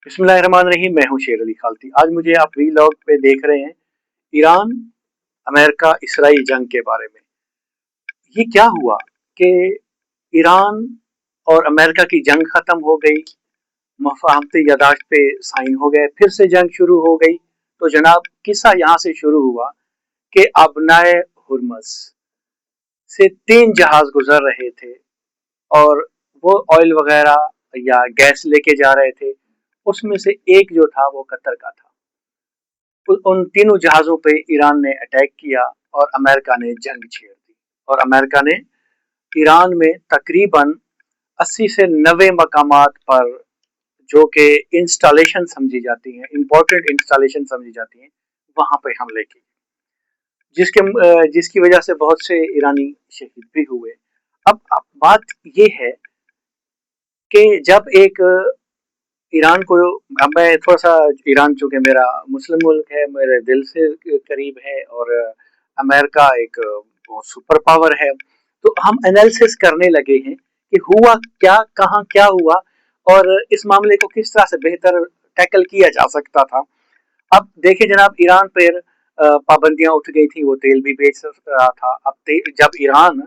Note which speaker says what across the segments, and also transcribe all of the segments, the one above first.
Speaker 1: बिस्मिल्लाहिर्रहमानिर्रहीम। मैं हूं शेर अली खालती। आज मुझे आप वीलॉग पे देख रहे हैं ईरान अमेरिका इसराइल जंग के बारे में। ये क्या हुआ कि ईरान और अमेरिका की जंग खत्म हो गई, मफाहमती यादाश्त पे साइन हो गए, फिर से जंग शुरू हो गई। तो जनाब किस्सा यहाँ से शुरू हुआ कि अबनाए हुर्मस से 3 जहाज गुजर रहे थे और वो ऑयल वगैरह या गैस लेके जा रहे थे। उसमें से एक जो था वो कतर का था। उन तीनों जहाज़ों पे ईरान ने अटैक किया और अमेरिका ने जंग छेड़ दी। और अमेरिका ने ईरान में तकरीबन 80 से 90 मकामात पर, जो कि इंस्टॉलेशन समझी जाती हैं, इम्पोर्टेंट इंस्टॉलेशन समझी जाती हैं, वहां पे हमले किए, जिसकी वजह से बहुत से ईरानी शहीद भी हुए। अब बात ये है कि जब एक ईरान को, अब मैं थोड़ा सा, ईरान चूंकि मेरा मुस्लिम मुल्क है, मेरे दिल से करीब है, और अमेरिका एक सुपर पावर है, तो हम एनालिसिस करने लगे हैं कि हुआ क्या, कहाँ क्या हुआ, और इस मामले को किस तरह से बेहतर टैकल किया जा सकता था। अब देखिए जनाब, ईरान पर पाबंदियां उठ गई थी, वो तेल भी बेच रहा था। अब जब ईरान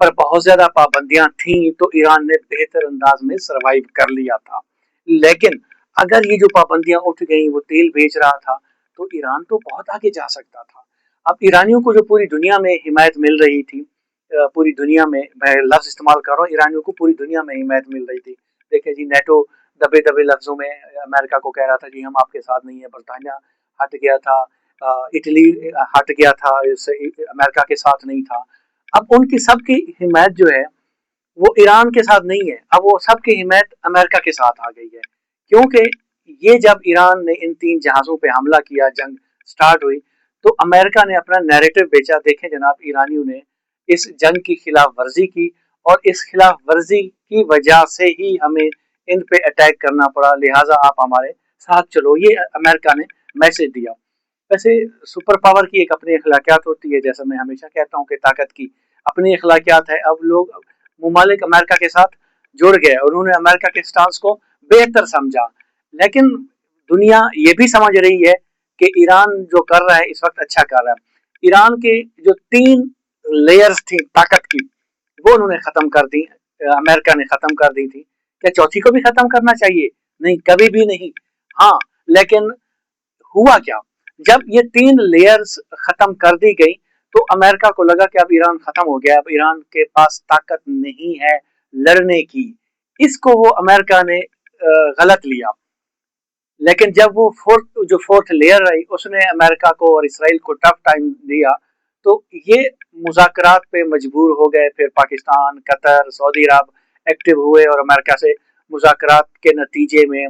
Speaker 1: पर बहुत ज्यादा पाबंदियां थी तो ईरान ने बेहतर अंदाज में सरवाइव कर लिया था। लेकिन अगर ये जो पाबंदियां उठ गई, वो तेल बेच रहा था, तो ईरान तो बहुत आगे जा सकता था। अब ईरानियों को जो पूरी दुनिया में हिमायत मिल रही थी, पूरी दुनिया में, मैं लफ्ज इस्तेमाल कर रहा हूँ, ईरानियों को पूरी दुनिया में हिमायत मिल रही थी। देखिए जी, नेटो दबे दबे लफ्जों में अमेरिका को कह रहा था जी हम आपके साथ नहीं है, बरतानिया हट गया था, इटली हट गया था, अमेरिका के साथ नहीं था। अब उनकी सबकी हिमायत जो है वो ईरान के साथ नहीं है, अब वो सबकी हिमायत अमेरिका के साथ आ गई है। क्योंकि ये जब ईरान ने इन 3 जहाजों पे हमला किया, जंग स्टार्ट हुई, तो अमेरिका ने अपना नैरेटिव बेचा। देखें जनाब, ईरानियों ने इस जंग की खिलाफ वर्जी की, और इस खिलाफ वर्जी की वजह से ही हमें इन पे अटैक करना पड़ा, लिहाजा आप हमारे साथ चलो, ये अमेरिका ने मैसेज दिया। वैसे सुपर पावर की एक अपनी अखलाकियात होती है, जैसा मैं हमेशा कहता हूँ कि ताकत की अपनी अखलाकियात है। अब लोग मुमालिक अमेरिका के साथ जुड़ गए, उन्होंने अमेरिका के स्टांस को बेहतर समझा। लेकिन दुनिया ये भी समझ रही है कि ईरान जो कर रहा है इस वक्त अच्छा कर रहा है। ईरान के जो 3 लेयर्स थी ताकत की, वो उन्होंने खत्म कर दी, अमेरिका ने खत्म कर दी थी। क्या चौथी को भी खत्म करना चाहिए? नहीं, कभी भी नहीं। हाँ, लेकिन हुआ क्या, जब ये 3 लेयर्स खत्म कर दी गई, तो अमेरिका को लगा कि अब ईरान खत्म हो गया, अब ईरान के पास ताकत नहीं है लड़ने की। इसको वो अमेरिका ने गलत लिया। लेकिन जब वो फोर्थ लेयर आई, उसने अमेरिका को और इसराइल को टफ टाइम दिया, तो ये मुज़ाकरात पे मजबूर हो गए। फिर पाकिस्तान, कतर, सऊदी अरब एक्टिव हुए, और अमेरिका से मुज़ाकरात के नतीजे में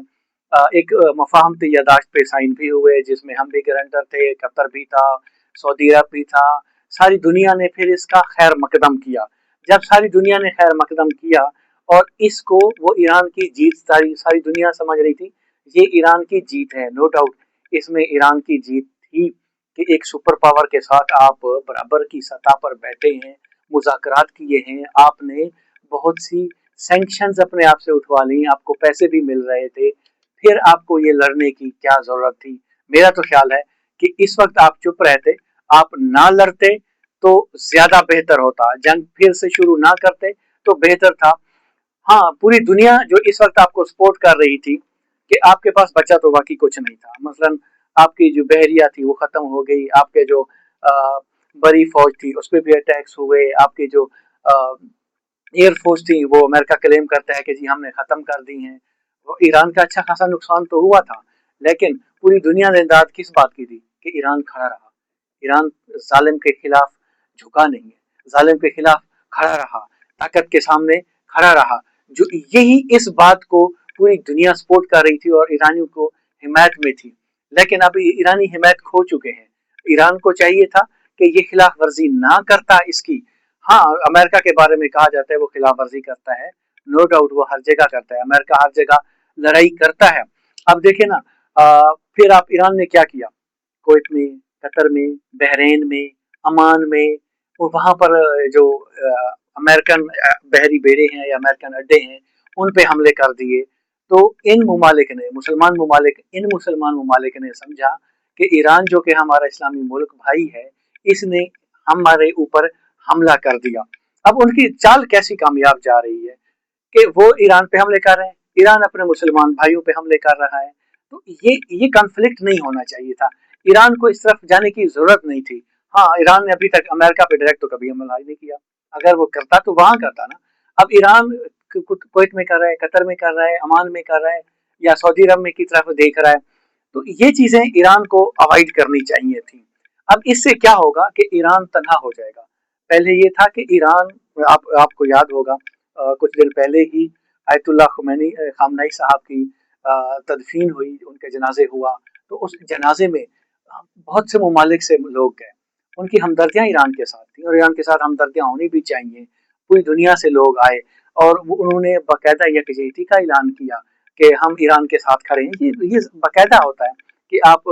Speaker 1: एक मफाहमती यादाश्त पे साइन भी हुए, जिसमें हम भी गारंटर थे, कतर भी था, सऊदी अरब भी था। सारी दुनिया ने फिर इसका खैर मकदम किया। जब सारी दुनिया ने खैर मकदम किया, और इसको वो ईरान की जीत, सारी सारी दुनिया समझ रही थी ये ईरान की जीत है, नो डाउट इसमें ईरान की जीत थी कि एक सुपर पावर के साथ आप बराबर की सतह पर बैठे हैं, मुज़ाकरात किए हैं, आपने बहुत सी सैंक्शंस अपने आप से उठवा ली, आपको पैसे भी मिल रहे थे, फिर आपको ये लड़ने की क्या जरूरत थी? मेरा तो ख्याल है कि इस वक्त आप चुप रहते, आप ना लड़ते तो ज्यादा बेहतर होता, जंग फिर से शुरू ना करते तो बेहतर था। हाँ, पूरी दुनिया जो इस वक्त आपको सपोर्ट कर रही थी कि आपके पास बचा तो बाकी कुछ नहीं था। मसलन आपकी जो बहरिया थी वो खत्म हो गई, आपके जो बड़ी फौज थी उस पर भी अटैक्स हुए, आपकी जो एयरफोर्स थी वो अमेरिका क्लेम करता है कि जी हमने खत्म कर दी हैं। वो ईरान का अच्छा खासा नुकसान तो हुआ था, लेकिन पूरी दुनिया ने इमदाद किस बात की थी कि ईरान खड़ा रहा। ईरान जालिम के खिलाफ झुका नहीं है, जालिम के खिलाफ खड़ा रहा, ताकत के सामने खड़ा रहा। जो यही इस बात को पूरी दुनिया सपोर्ट कर रही थी और ईरानियों को हिमायत में थी। लेकिन अब ईरानी हिमायत खो चुके हैं। ईरान को चाहिए था कि ये खिलाफ वर्जी ना करता इसकी। हाँ, अमेरिका के बारे में कहा जाता है वो खिलाफ वर्जी करता है, नो डाउट वो हर जगह करता है, अमेरिका हर जगह लड़ाई करता है। अब देखिए ना, फिर आप ईरान ने क्या किया, कुवैत में, कतर में, बहरीन में, अमान में, वो वहां पर जो अमेरिकन बहरी बेड़े हैं या अमेरिकन अड्डे हैं, उन पे हमले कर दिए। तो इन ममालिक ने मुसलमान ममालिक ने समझा कि ईरान जो कि हमारा इस्लामी मुल्क भाई है, इसने हमारे ऊपर हमला कर दिया। अब उनकी चाल कैसी कामयाब जा रही है कि वो ईरान पे हमले कर रहे हैं, ईरान अपने मुसलमान भाइयों पे हमले कर रहा है। तो ये कॉन्फ्लिक्ट नहीं होना चाहिए था, ईरान को इस तरफ जाने की जरूरत नहीं थी। हाँ, ईरान ने अभी तक अमेरिका पे डायरेक्ट तो कभी हमला नहीं किया, अगर वो करता तो वहां करता ना। अब ईरान कुवैत में कर रहा है, कतर में कर रहा है, अमान में कर रहा है, या सऊदी अरब में की तरफ देख रहा है। तो ये चीजें ईरान को अवॉइड करनी चाहिए थी। अब इससे क्या होगा कि ईरान तनहा हो जाएगा। पहले ये था कि ईरान, आपको याद होगा कुछ दिन पहले ही आयतुल्लाह खामनई साहब की तदफीन हुई, उनके जनाजे हुआ। तो उस जनाजे में बहुत से ममालिक से लोग गए, उनकी हमदर्दियां ईरान के साथ थी और ईरान के साथ हमदर्दियां होनी भी चाहिए। पूरी दुनिया से लोग आए और उन्होंने बाकायदा यकजहती का ऐलान किया कि हम ईरान के साथ खड़े हैं। ये बाकायदा होता है कि आप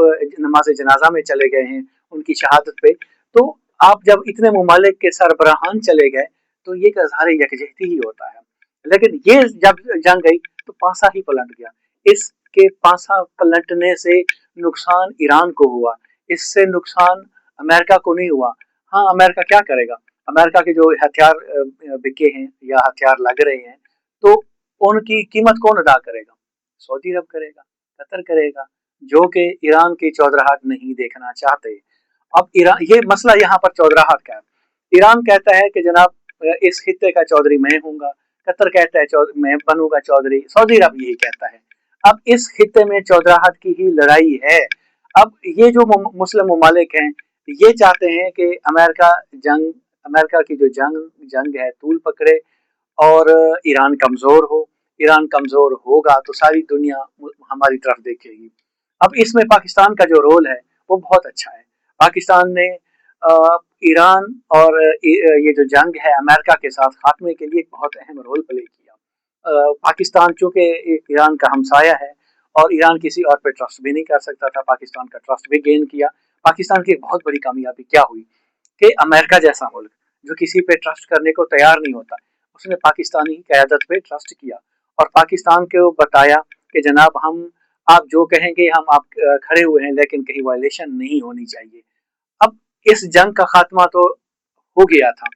Speaker 1: नमाज जनाजा में चले गए हैं उनकी शहादत पे, तो आप जब इतने ममालिक के सरबराहान चले गए तो ये एक इज़हार यकजहती ही होता है। लेकिन ये जब जंग गई तो पासा ही पलट गया। इसके पासा पलटने से नुकसान ईरान को हुआ, इससे नुकसान अमेरिका को नहीं हुआ। हाँ, अमेरिका क्या करेगा, अमेरिका के जो हथियार बिके हैं या हथियार लग रहे हैं, तो उनकी कीमत कौन अदा करेगा? सऊदी अरब करेगा, कतर करेगा, जो कि ईरान की चौधराहट नहीं देखना चाहते। अब ईरान, ये मसला यहाँ पर चौधराहट का है। ईरान कहता है कि जनाब इस खित्ते का चौधरी मैं हूँगा, कतर कहता है मैं बनूंगा चौधरी, सऊदी अरब यही कहता है। अब इस खित्ते में चौधराहट की ही लड़ाई है। अब ये जो मुस्लिम ममालिक हैं, ये चाहते हैं कि अमेरिका की जो जंग है तूल पकड़े और ईरान कमजोर हो। ईरान कमजोर होगा तो सारी दुनिया हमारी तरफ देखेगी। अब इसमें पाकिस्तान का जो रोल है वो बहुत अच्छा है। पाकिस्तान ने ईरान और ये जो जंग है अमेरिका के साथ खात्मे के लिए एक बहुत अहम रोल प्ले किया। पाकिस्तान चूंकि ईरान का हमसाया है और ईरान किसी और पे ट्रस्ट भी नहीं कर सकता था, पाकिस्तान का ट्रस्ट भी गेन किया। पाकिस्तान की एक बहुत बड़ी कामयाबी क्या हुई कि अमेरिका जैसा मुल्क जो किसी पे ट्रस्ट करने को तैयार नहीं होता, उसने पाकिस्तानी क़यादत पे ट्रस्ट किया और पाकिस्तान को बताया कि जनाब आप जो कहेंगे हम आप खड़े हुए हैं, लेकिन कहीं वायलेशन नहीं होनी चाहिए। अब इस जंग का खात्मा तो हो गया था,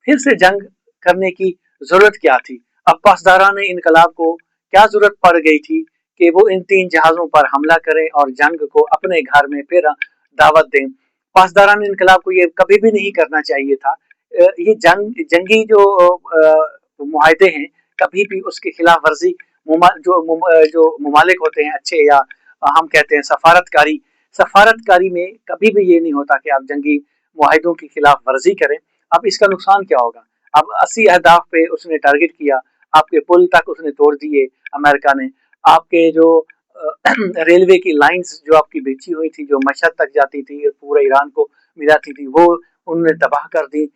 Speaker 1: फिर से जंग करने की जरूरत क्या थी? अब्बासदारान इनकलाब को क्या जरूरत पड़ गई थी कि वो इन 3 जहाजों पर हमला करें और जंग को अपने घर में फिर दावत दें? पासदारान इनकलाब को ये कभी भी नहीं करना चाहिए था। ये जंगी जो मुआहदे हैं, कभी भी उसकी खिलाफ वर्जी जो ममालिक होते हैं अच्छे, या हम कहते हैं सफारतकारी में कभी भी ये नहीं होता कि आप जंगी मुआहदों की खिलाफ वर्जी करें। अब इसका नुकसान क्या होगा? अब 80 अहदाफ पे उसने टारगेट किया, आपके पुल तक उसने तोड़ दिए अमेरिका ने, आपके जो रेलवे की लाइंस जो आपकी बिछी हुई थी, जो मशहद तक जाती थी, पूरे ईरान को मिलाती थी, वो उन्होंने तबाह कर दी।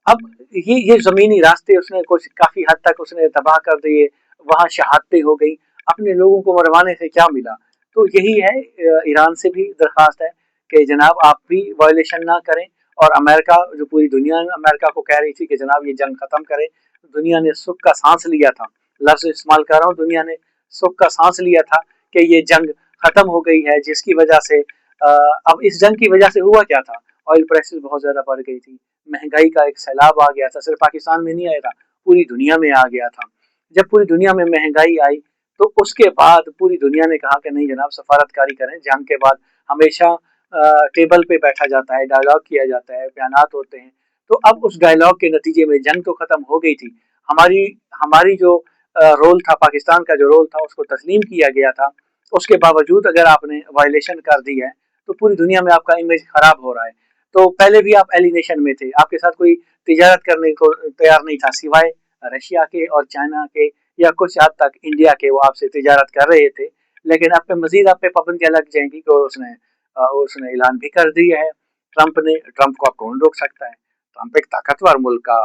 Speaker 1: अब ये जमीनी रास्ते उसने कुछ काफी हद तक उसने तबाह कर दिए, वहां शहादतें हो गई, अपने लोगों को मरवाने से क्या मिला? तो यही है, ईरान से भी दरखास्त है कि जनाब आप भी वायलेशन ना करें। और अमेरिका, जो पूरी दुनिया अमेरिका को कह रही थी कि जनाब ये जंग खत्म करें, दुनिया ने सुख का सांस लिया था, लफ्ज इस्तेमाल कर रहा हूँ, दुनिया ने सुख का सांस लिया था कि ये जंग खत्म हो गई है, जिसकी वजह से अब इस जंग की वजह से हुआ क्या था? ऑयल प्राइसेस बहुत ज्यादा बढ़ गई थी, महंगाई का एक सैलाब आ गया था, सिर्फ पाकिस्तान में नहीं आया था, पूरी दुनिया में आ गया था। जब पूरी दुनिया में महंगाई आई तो उसके बाद पूरी दुनिया ने कहा कि नहीं जनाब सफारतकारी करें। जंग के बाद हमेशा टेबल पे बैठा जाता है, डायलॉग किया जाता है, बयानात होते हैं। तो अब उस डायलॉग के नतीजे में जंग तो खत्म हो गई थी, हमारी हमारी जो रोल था, पाकिस्तान का जो रोल था, उसको तस्लीम किया गया था। उसके बावजूद अगर आपने वायलेशन कर दी है तो पूरी दुनिया में आपका इमेज खराब हो रहा है। तो पहले भी आप एलिनेशन में थे, आपके साथ कोई तिजारत करने को तैयार नहीं था सिवाय रशिया के और चाइना के, या कुछ हद तक इंडिया के, वो आपसे तिजारत कर रहे थे। लेकिन अब पे मजीद आप पे पाबंदियां लग जाएंगी, तो उसने ऐलान भी कर दिया है ट्रंप को अब कौन रोक सकता है? ट्रंप एक ताकतवर मुल्क का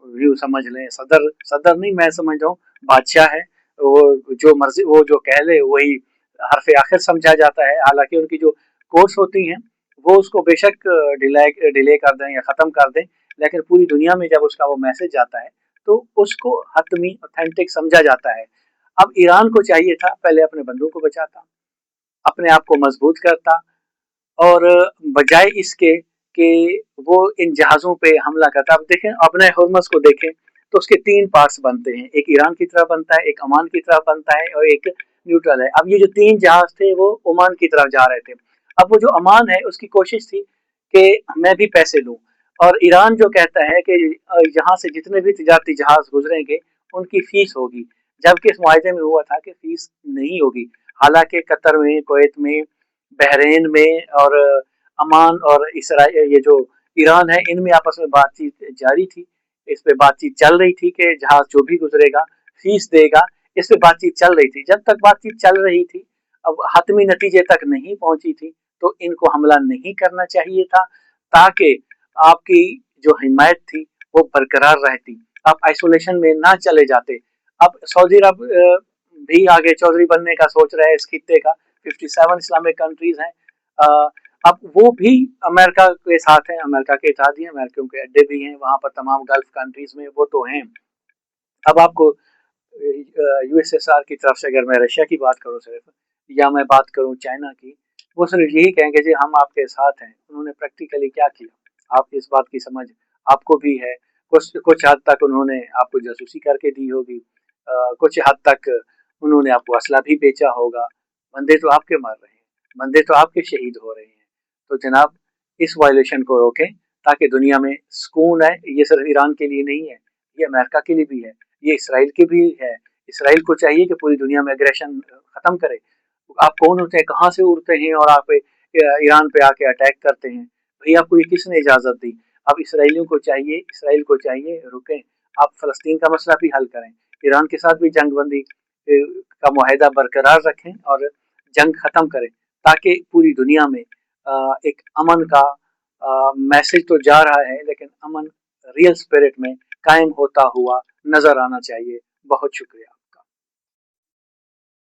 Speaker 1: व्यू समझ लें, सदर नहीं, मैं समझ रहा हूँ बादशाह है, वो जो मर्जी वो जो कह ले वही हरफ आखिर समझा जाता है। हालांकि उनकी जो कोर्स होती हैं वो उसको बेशक डिले कर दें या ख़त्म कर दें, लेकिन पूरी दुनिया में जब उसका वो मैसेज जाता है तो उसको हतमी ऑथेंटिक समझा जाता है। अब ईरान को चाहिए था पहले अपने बंदों को बचाता, अपने आप को मजबूत करता, और बजाय इसके कि वो इन जहाज़ों पे हमला करता। अब देखें अपने हुर्मस को देखें तो उसके 3 पार्ट्स बनते हैं, एक ईरान की तरफ बनता है, एक ओमान की तरफ बनता है और एक न्यूट्रल है। अब ये जो 3 जहाज थे वो ओमान की तरफ जा रहे थे। अब वो जो ओमान है उसकी कोशिश थी कि मैं भी पैसे लूं, और ईरान जो कहता है कि यहाँ से जितने भी तिजारती जहाज गुजरेंगे उनकी फीस होगी, जबकि इस मुआहदे में हुआ था कि फीस नहीं होगी। हालांकि कतर में, कुवैत में, बहरीन में और अमान और इसराइल, ये जो ईरान है, इनमें आपस में बातचीत जारी थी। इस पे बातचीत चल रही थी कि जहाज जो भी गुजरेगा फीस देगा। इस पे बातचीत चल रही थी। जब तक बातचीत चल रही थी, अब हतमी नतीजे तक नहीं पहुंची थी, तो इनको हमला नहीं करना चाहिए था, ताकि आपकी जो हिमायत थी वो बरकरार रहती, आप आइसोलेशन में ना चले जाते। अब सऊदी अरब भी आगे चौधरी बनने का सोच रहा है इस खित्ते का। 57 इस्लामिक कंट्रीज हैं। अब वो भी अमेरिका के साथ हैं, अमेरिका के इत्तेहादी हैं, अमेरिका के अड्डे भी हैं वहां पर तमाम गल्फ कंट्रीज में, वो तो हैं। अब आपको यूएसएसआर की तरफ से अगर मैं रशिया की बात करूं सिर्फ, या मैं बात करूं चाइना की, वो सिर्फ यही कहेंगे जी हम आपके साथ हैं। उन्होंने प्रैक्टिकली क्या किया, आप इस बात की समझ आपको भी है। कुछ कुछ हद तक उन्होंने आपको जासूसी करके दी होगी, कुछ हद तक उन्होंने आपको असला भी बेचा होगा। बंदे तो आपके मर रहे हैं, बंदे तो आपके शहीद हो रहे हैं। तो जनाब इस वायलेशन को रोकें ताकि दुनिया में सुकून है। ये सिर्फ ईरान के लिए नहीं है, ये अमेरिका के लिए भी है, ये इसराइल के भी है। इसराइल को चाहिए कि पूरी दुनिया में एग्रेशन खत्म करे। आप कौन होते हैं, कहाँ से उड़ते हैं और आप ईरान पे आके अटैक करते हैं? भाई आपको ये किसने इजाजत दी? अब इसराइलियों को चाहिए, इसराइल को चाहिए रुकें, आप फलस्तीन का मसला भी हल करें, ईरान के साथ भी जंग बंदी का मुआहदा बरकरार रखें और जंग खत्म करें, ताकि पूरी दुनिया में एक अमन का मैसेज तो जा रहा है, लेकिन अमन रियल स्पिरिट में कायम होता हुआ नजर आना चाहिए। बहुत शुक्रिया।